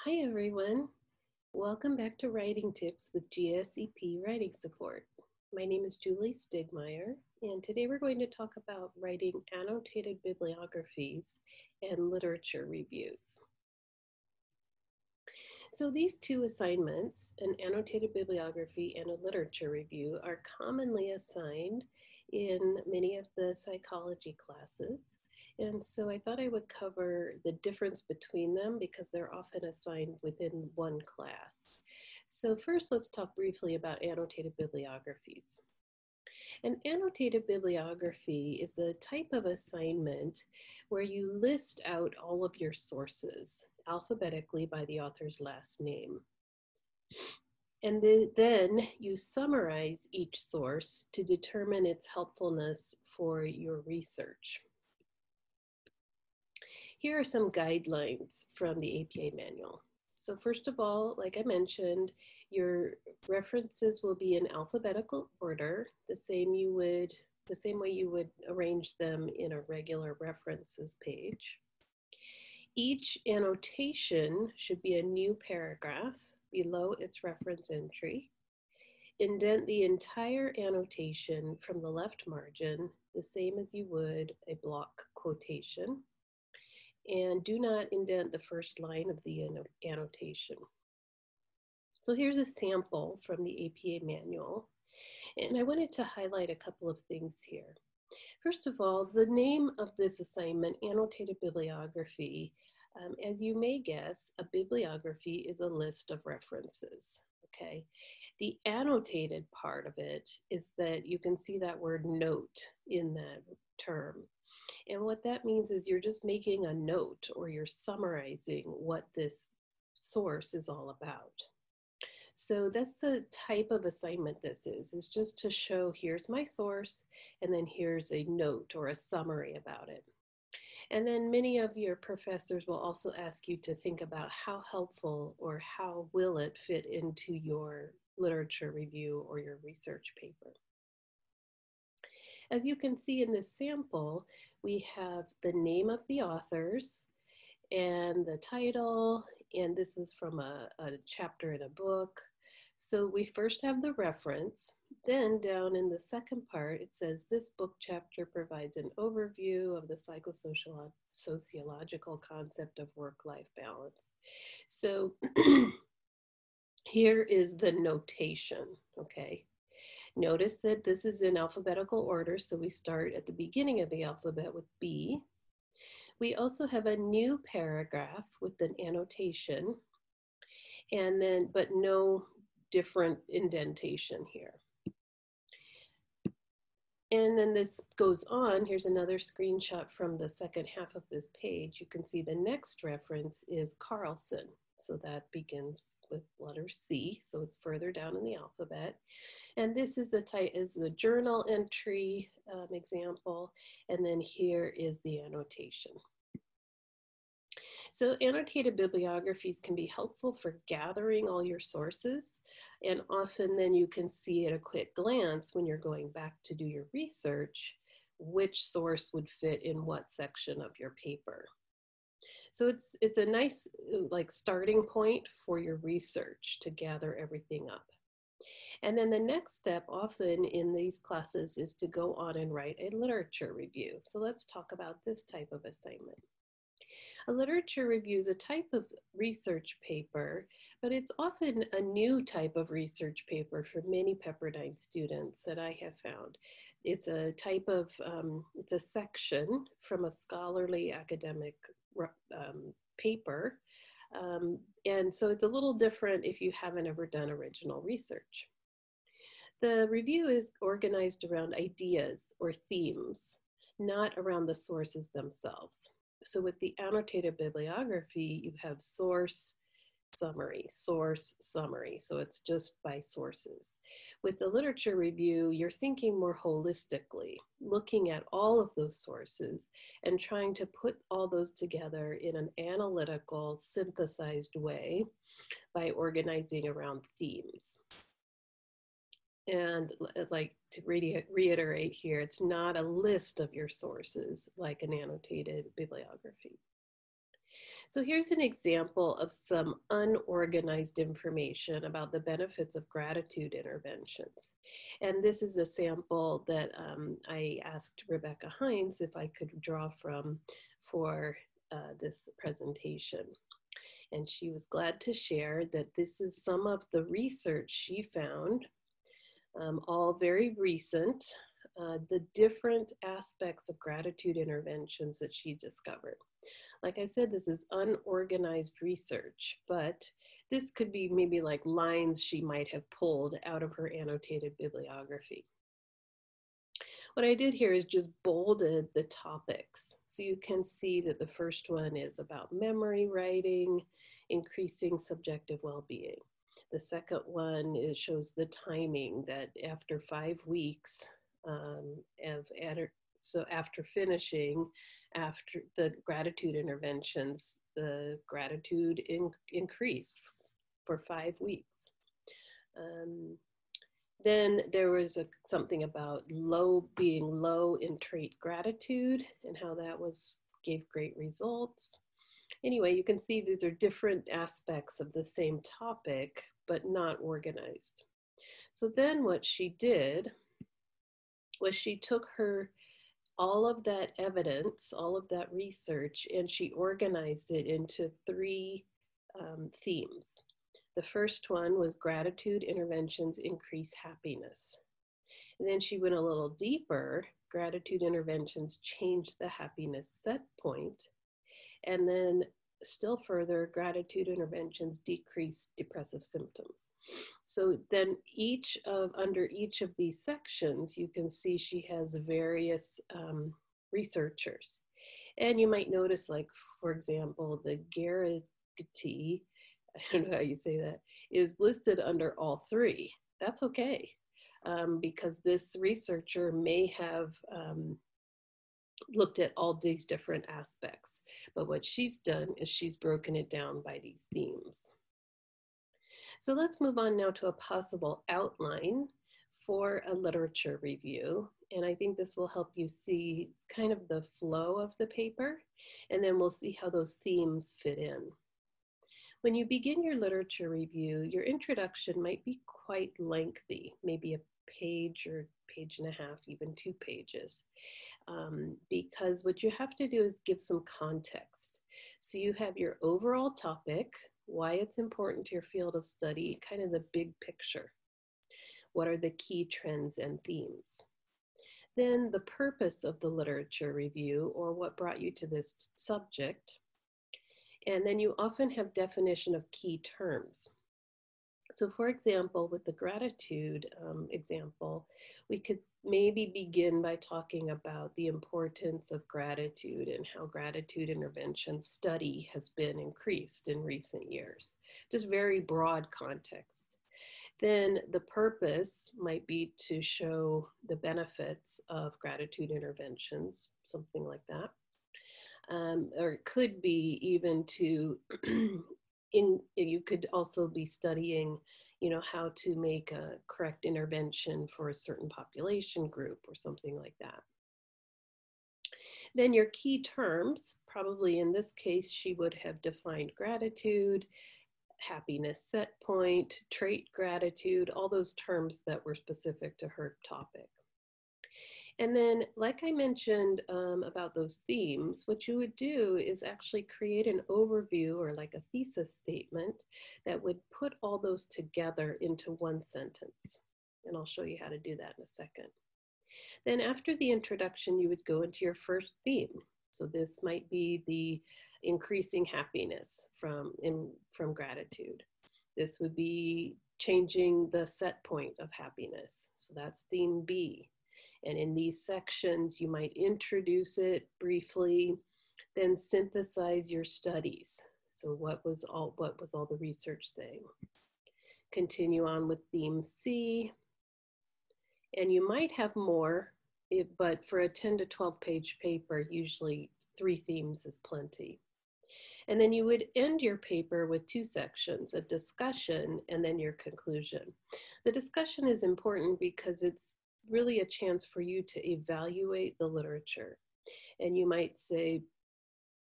Hi everyone, welcome back to Writing Tips with GSEP Writing Support. My name is Julie Stigmeyer, and today we're going to talk about writing annotated bibliographies and literature reviews. So these two assignments, an annotated bibliography and a literature review, are commonly assigned in many of the psychology classes. And so I thought I would cover the difference between them because they're often assigned within one class. So first, let's talk briefly about annotated bibliographies. An annotated bibliography is a type of assignment where you list out all of your sources alphabetically by the author's last name. And then you summarize each source to determine its helpfulness for your research. Here are some guidelines from the APA manual. So first of all, like I mentioned, your references will be in alphabetical order, the same way you would arrange them in a regular references page. Each annotation should be a new paragraph below its reference entry. Indent the entire annotation from the left margin, the same as you would a block quotation. And do not indent the first line of the annotation. So here's a sample from the APA manual, and I wanted to highlight a couple of things here. First of all, the name of this assignment, Annotated Bibliography, as you may guess, a bibliography is a list of references, okay? The annotated part of it is that you can see that word note in that term. And what that means is you're just making a note or you're summarizing what this source is all about. So that's the type of assignment this is just to show here's my source and then here's a note or a summary about it. And then many of your professors will also ask you to think about how helpful or how will it fit into your literature review or your research paper. As you can see in this sample, we have the name of the authors and the title, and this is from a chapter in a book. So we first have the reference, then down in the second part, it says this book chapter provides an overview of the psychosociological concept of work-life balance. So here is the notation, okay? Notice that this is in alphabetical order, so we start at the beginning of the alphabet with B. We also have a new paragraph with an annotation, and then, but no different indentation here. And then this goes on. Here's another screenshot from the second half of this page. You can see the next reference is Carlson. So that begins with letter C, so it's further down in the alphabet. And this is the journal entry example, and then here is the annotation. So annotated bibliographies can be helpful for gathering all your sources, and often then you can see at a quick glance when you're going back to do your research, which source would fit in what section of your paper. So it's a nice like starting point for your research to gather everything up. And then the next step often in these classes is to go on and write a literature review. So let's talk about this type of assignment. A literature review is a type of research paper, but it's often a new type of research paper for many Pepperdine students that I have found. It's a type of, it's a section from a scholarly academic paper. And so it's a little different if you haven't ever done original research. The review is organized around ideas or themes, not around the sources themselves. So with the annotated bibliography, you have source, summary, source, summary. So it's just by sources. With the literature review, you're thinking more holistically, looking at all of those sources and trying to put all those together in an analytical, synthesized way by organizing around themes. And like to reiterate here, it's not a list of your sources like an annotated bibliography. So here's an example of some unorganized information about the benefits of gratitude interventions. And this is a sample that I asked Rebecca Hines if I could draw from for this presentation. And she was glad to share that this is some of the research she found, all very recent, the different aspects of gratitude interventions that she discovered. Like I said, this is unorganized research, but this could be maybe like lines she might have pulled out of her annotated bibliography. What I did here is just bolded the topics. So you can see that the first one is about memory writing, increasing subjective well-being. The second one, it shows the timing that after 5 weeks so after finishing, after the gratitude interventions, the gratitude increased for 5 weeks. Then there was something about being low in trait gratitude and how that gave great results. Anyway, you can see these are different aspects of the same topic, but not organized. So then what she did was she took all of that evidence, all of that research, and she organized it into 3 themes. The first one was gratitude interventions increase happiness. And then she went a little deeper, gratitude interventions change the happiness set point. And then still further, gratitude interventions decrease depressive symptoms. So then under each of these sections, you can see she has various researchers. And you might notice, like, for example, the Garrity, I don't know how you say that, is listed under all 3. That's okay, because this researcher may have looked at all these different aspects. But what she's done is she's broken it down by these themes. So let's move on now to a possible outline for a literature review. And I think this will help you see kind of the flow of the paper, and then we'll see how those themes fit in. When you begin your literature review, your introduction might be quite lengthy, maybe a page or page and a half, even 2 pages, because what you have to do is give some context. So you have your overall topic, why it's important to your field of study, kind of the big picture. What are the key trends and themes? Then the purpose of the literature review, or what brought you to this subject. And then you often have definition of key terms. So for example, with the gratitude example, we could maybe begin by talking about the importance of gratitude and how gratitude intervention study has been increased in recent years. Just very broad context. Then the purpose might be to show the benefits of gratitude interventions, something like that. Or it could be even to, you could also be studying, how to make a correct intervention for a certain population group or something like that. Then your key terms, probably in this case, she would have defined gratitude, happiness set point, trait gratitude, all those terms that were specific to her topic. And then, like I mentioned about those themes, what you would do is actually create an overview or like a thesis statement that would put all those together into one sentence. And I'll show you how to do that in a second. Then after the introduction, you would go into your first theme. So this might be the increasing happiness from gratitude. This would be changing the set point of happiness. So that's theme B. And in these sections, you might introduce it briefly, then synthesize your studies. So what was all the research saying? Continue on with theme C. And you might have more, but for a 10 to 12 page paper, usually 3 themes is plenty. And then you would end your paper with 2 sections, a discussion and then your conclusion. The discussion is important because it's really a chance for you to evaluate the literature. And you might say,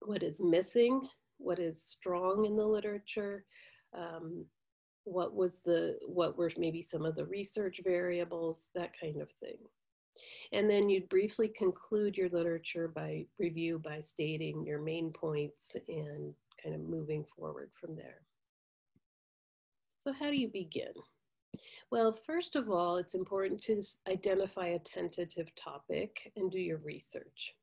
what is missing? what is strong in the literature, what were maybe some of the research variables, that kind of thing. And then you'd briefly conclude your literature review by stating your main points and kind of moving forward from there. So how do you begin? Well, first of all, it's important to identify a tentative topic and do your research.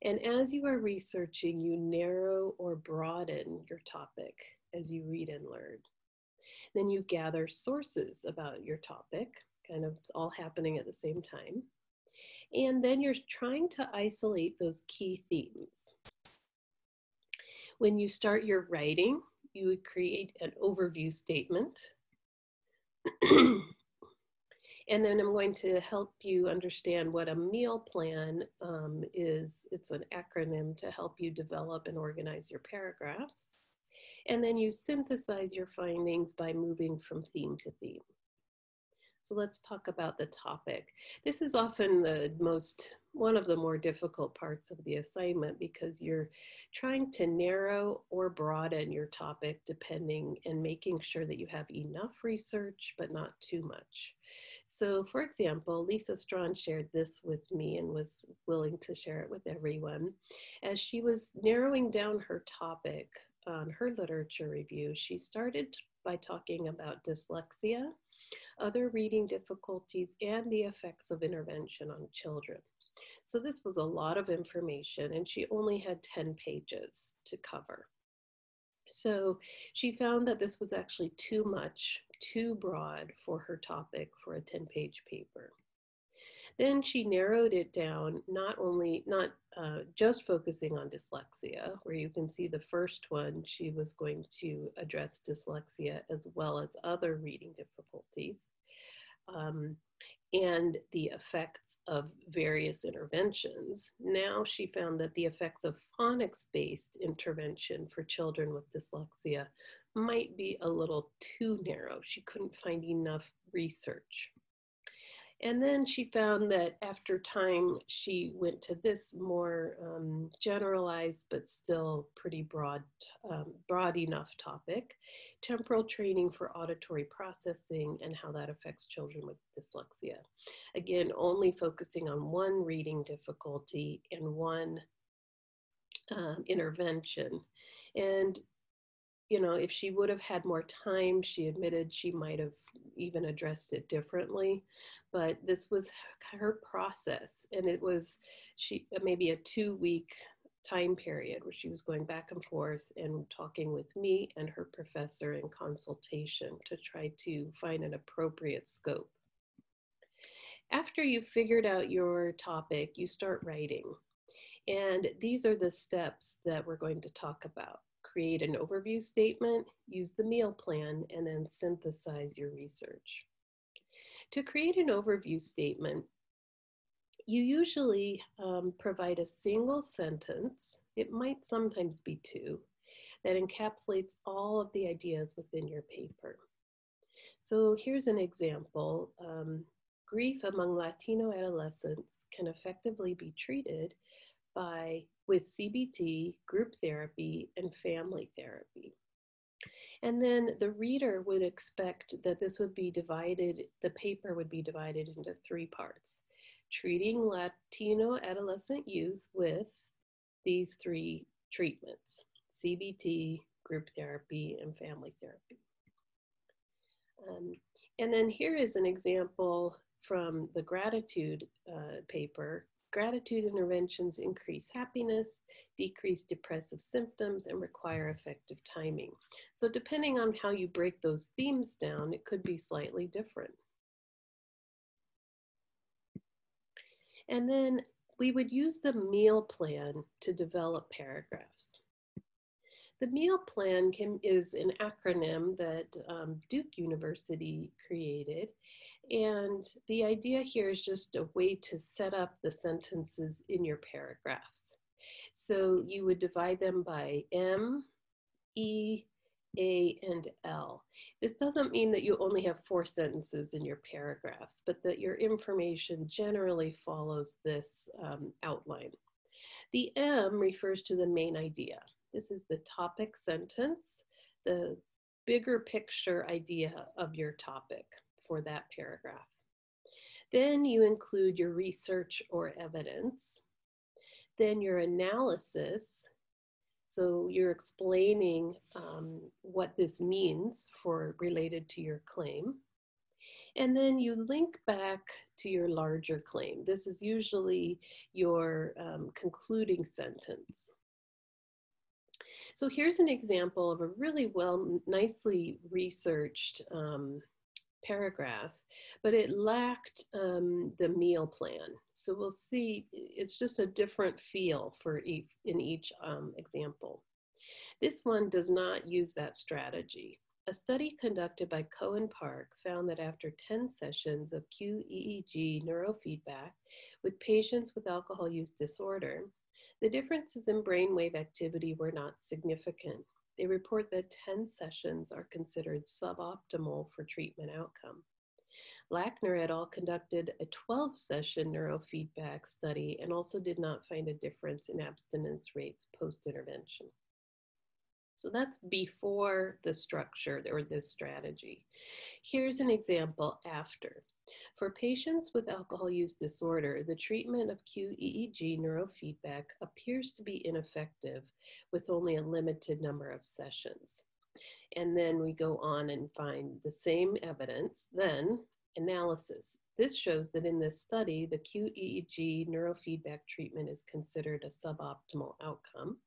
And as you are researching, you narrow or broaden your topic as you read and learn. Then you gather sources about your topic, kind of all happening at the same time. And then you're trying to isolate those key themes. When you start your writing, you would create an overview statement. And then I'm going to help you understand what a meal plan is. It's an acronym to help you develop and organize your paragraphs. And then you synthesize your findings by moving from theme to theme. So let's talk about the topic. This is often one of the more difficult parts of the assignment because you're trying to narrow or broaden your topic depending and making sure that you have enough research, but not too much. So for example, Lisa Strawn shared this with me and was willing to share it with everyone. As she was narrowing down her topic on her literature review, she started by talking about dyslexia, other reading difficulties, and the effects of intervention on children. So this was a lot of information, and she only had 10 pages to cover. So she found that this was actually too much, too broad for her topic for a 10-page paper. Then she narrowed it down, not just focusing on dyslexia, where you can see the first one, she was going to address dyslexia as well as other reading difficulties, and the effects of various interventions. Now she found that the effects of phonics-based intervention for children with dyslexia might be a little too narrow. She couldn't find enough research. And then she found that after time, she went to this more generalized, but still pretty broad enough topic, temporal training for auditory processing and how that affects children with dyslexia. Again, only focusing on one reading difficulty and one intervention. And if she would have had more time, she admitted she might have even addressed it differently, but this was her process. And it was maybe a 2-week time period where she was going back and forth and talking with me and her professor in consultation to try to find an appropriate scope. After you've figured out your topic, you start writing. And these are the steps that we're going to talk about. Create an overview statement, use the meal plan, and then synthesize your research. To create an overview statement, you usually provide a single sentence, it might sometimes be 2, that encapsulates all of the ideas within your paper. So here's an example. Grief among Latino adolescents can effectively be treated with CBT, group therapy, and family therapy. And then the reader would expect that this would be divided, the paper would be divided into 3 parts. Treating Latino adolescent youth with these 3 treatments: CBT, group therapy, and family therapy. And then here is an example from the gratitude paper. Gratitude interventions increase happiness, decrease depressive symptoms, and require effective timing. So depending on how you break those themes down, it could be slightly different. And then we would use the meal plan to develop paragraphs. The meal plan is an acronym that Duke University created. And the idea here is just a way to set up the sentences in your paragraphs. So you would divide them by M, E, A, and L. This doesn't mean that you only have 4 sentences in your paragraphs, but that your information generally follows this outline. The M refers to the main idea. This is the topic sentence, the bigger picture idea of your topic for that paragraph. Then you include your research or evidence. Then your analysis. So you're explaining what this means for related to your claim. And then you link back to your larger claim. This is usually your concluding sentence. So here's an example of a really nicely researched paragraph, but it lacked the meal plan. So we'll see, it's just a different feel for in each example. This one does not use that strategy. A study conducted by Cohen Park found that after 10 sessions of QEEG neurofeedback with patients with alcohol use disorder, the differences in brainwave activity were not significant. They report that 10 sessions are considered suboptimal for treatment outcome. Lackner et al. Conducted a 12-session neurofeedback study and also did not find a difference in abstinence rates post-intervention. So that's before the structure or this strategy. Here's an example after. For patients with alcohol use disorder, the treatment of QEEG neurofeedback appears to be ineffective with only a limited number of sessions. And then we go on and find the same evidence, then analysis. This shows that in this study, the QEEG neurofeedback treatment is considered a suboptimal outcome.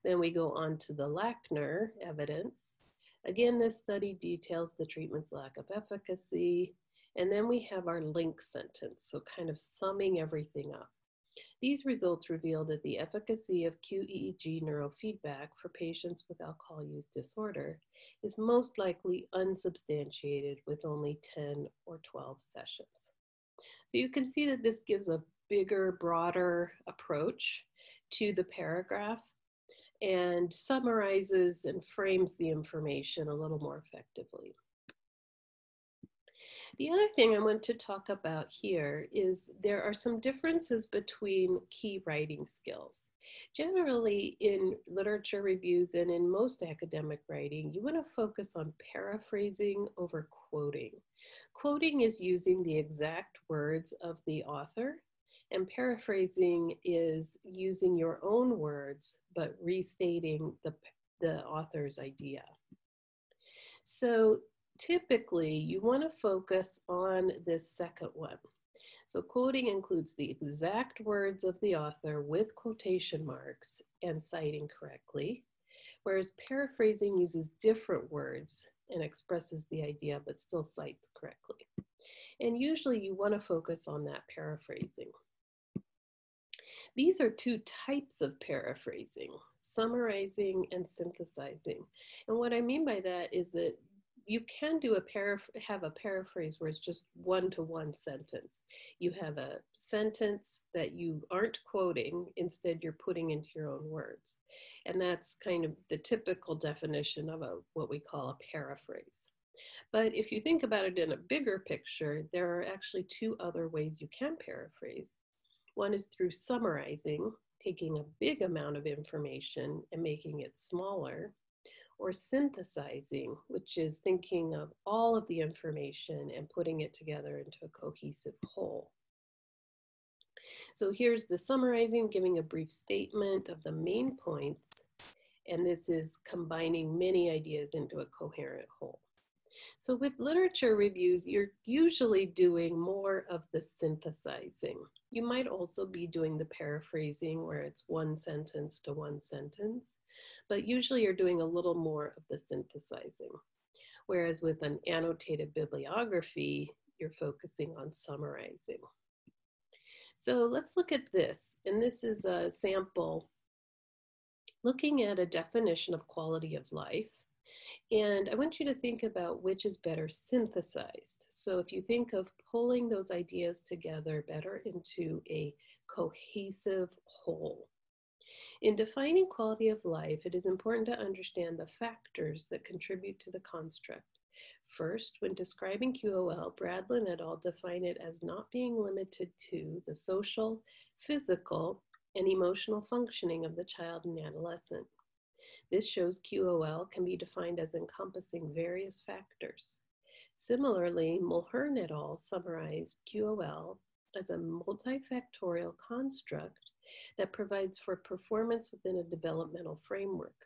Then we go on to the Lackner evidence. Again, this study details the treatment's lack of efficacy. And then we have our link sentence, so kind of summing everything up. These results reveal that the efficacy of QEEG neurofeedback for patients with alcohol use disorder is most likely unsubstantiated with only 10 or 12 sessions. So you can see that this gives a bigger, broader approach to the paragraph and summarizes and frames the information a little more effectively. The other thing I want to talk about here is there are some differences between key writing skills. Generally, in literature reviews and in most academic writing, you want to focus on paraphrasing over quoting. Quoting is using the exact words of the author, and paraphrasing is using your own words, but restating the author's idea. So typically, you want to focus on this second one. So quoting includes the exact words of the author with quotation marks and citing correctly, whereas paraphrasing uses different words and expresses the idea but still cites correctly. And usually you want to focus on that paraphrasing. These are two types of paraphrasing, summarizing and synthesizing. And what I mean by that is that you can do have a paraphrase where it's just one-to-one sentence. You have a sentence that you aren't quoting, instead you're putting into your own words. And that's kind of the typical definition of what we call a paraphrase. But if you think about it in a bigger picture, there are actually two other ways you can paraphrase. One is through summarizing, taking a big amount of information and making it smaller, or synthesizing, which is thinking of all of the information and putting it together into a cohesive whole. So here's the summarizing, giving a brief statement of the main points, and this is combining many ideas into a coherent whole. So with literature reviews, you're usually doing more of the synthesizing. You might also be doing the paraphrasing where it's one sentence to one sentence, but usually you're doing a little more of the synthesizing. Whereas with an annotated bibliography, you're focusing on summarizing. So let's look at this, and this is a sample looking at a definition of quality of life. And I want you to think about which is better synthesized. So if you think of pulling those ideas together better into a cohesive whole. In defining quality of life, it is important to understand the factors that contribute to the construct. First, when describing QOL, Bradlin et al. Define it as not being limited to the social, physical, and emotional functioning of the child and adolescent. This shows QOL can be defined as encompassing various factors. Similarly, Mulhern et al. Summarized QOL as a multifactorial construct that provides for performance within a developmental framework.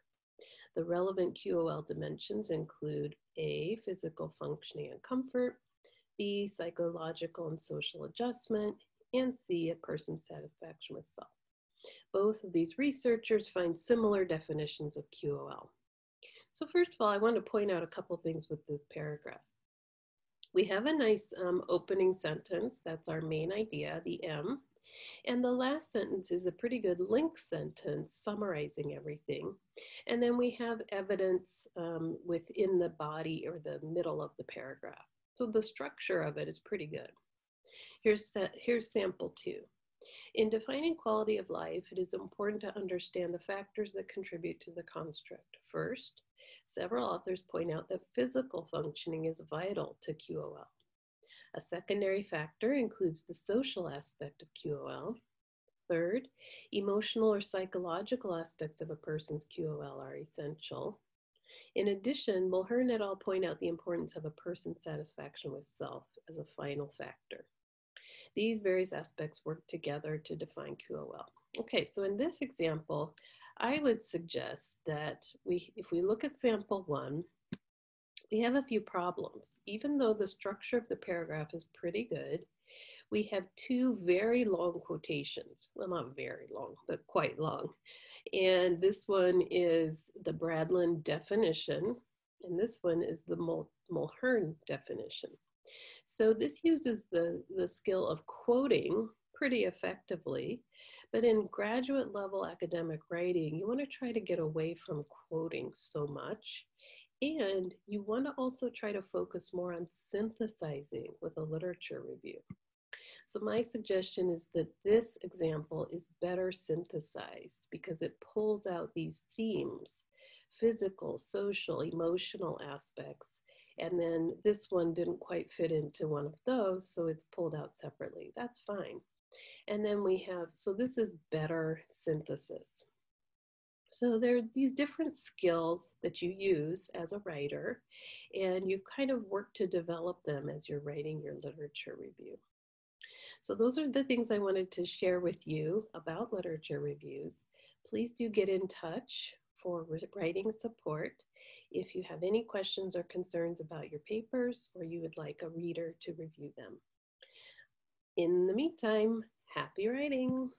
The relevant QOL dimensions include A, physical functioning and comfort, B, psychological and social adjustment, and C, a person's satisfaction with self. Both of these researchers find similar definitions of QOL. So first of all, I want to point out a couple things with this paragraph. We have a nice opening sentence. That's our main idea, the M. And the last sentence is a pretty good link sentence summarizing everything. And then we have evidence within the body or the middle of the paragraph. So the structure of it is pretty good. Here's sample 2. In defining quality of life, it is important to understand the factors that contribute to the construct. First, several authors point out that physical functioning is vital to QOL. A secondary factor includes the social aspect of QOL. Third, emotional or psychological aspects of a person's QOL are essential. In addition, Mulhern et al. Point out the importance of a person's satisfaction with self as a final factor. These various aspects work together to define QOL. Okay, so in this example, I would suggest that if we look at sample 1, we have a few problems. Even though the structure of the paragraph is pretty good, we have 2 very long quotations. Well, not very long, but quite long. And this one is the Bradlin definition, and this one is the Mulhern definition. So this uses the skill of quoting pretty effectively, but in graduate level academic writing, you want to try to get away from quoting so much. And you want to also try to focus more on synthesizing with a literature review. So my suggestion is that this example is better synthesized because it pulls out these themes, physical, social, emotional aspects. And then this one didn't quite fit into one of those, so it's pulled out separately. That's fine. And then we have, so this is better synthesis. So there are these different skills that you use as a writer, and you kind of work to develop them as you're writing your literature review. So those are the things I wanted to share with you about literature reviews. Please do get in touch for writing support if you have any questions or concerns about your papers or you would like a reader to review them. In the meantime, happy writing.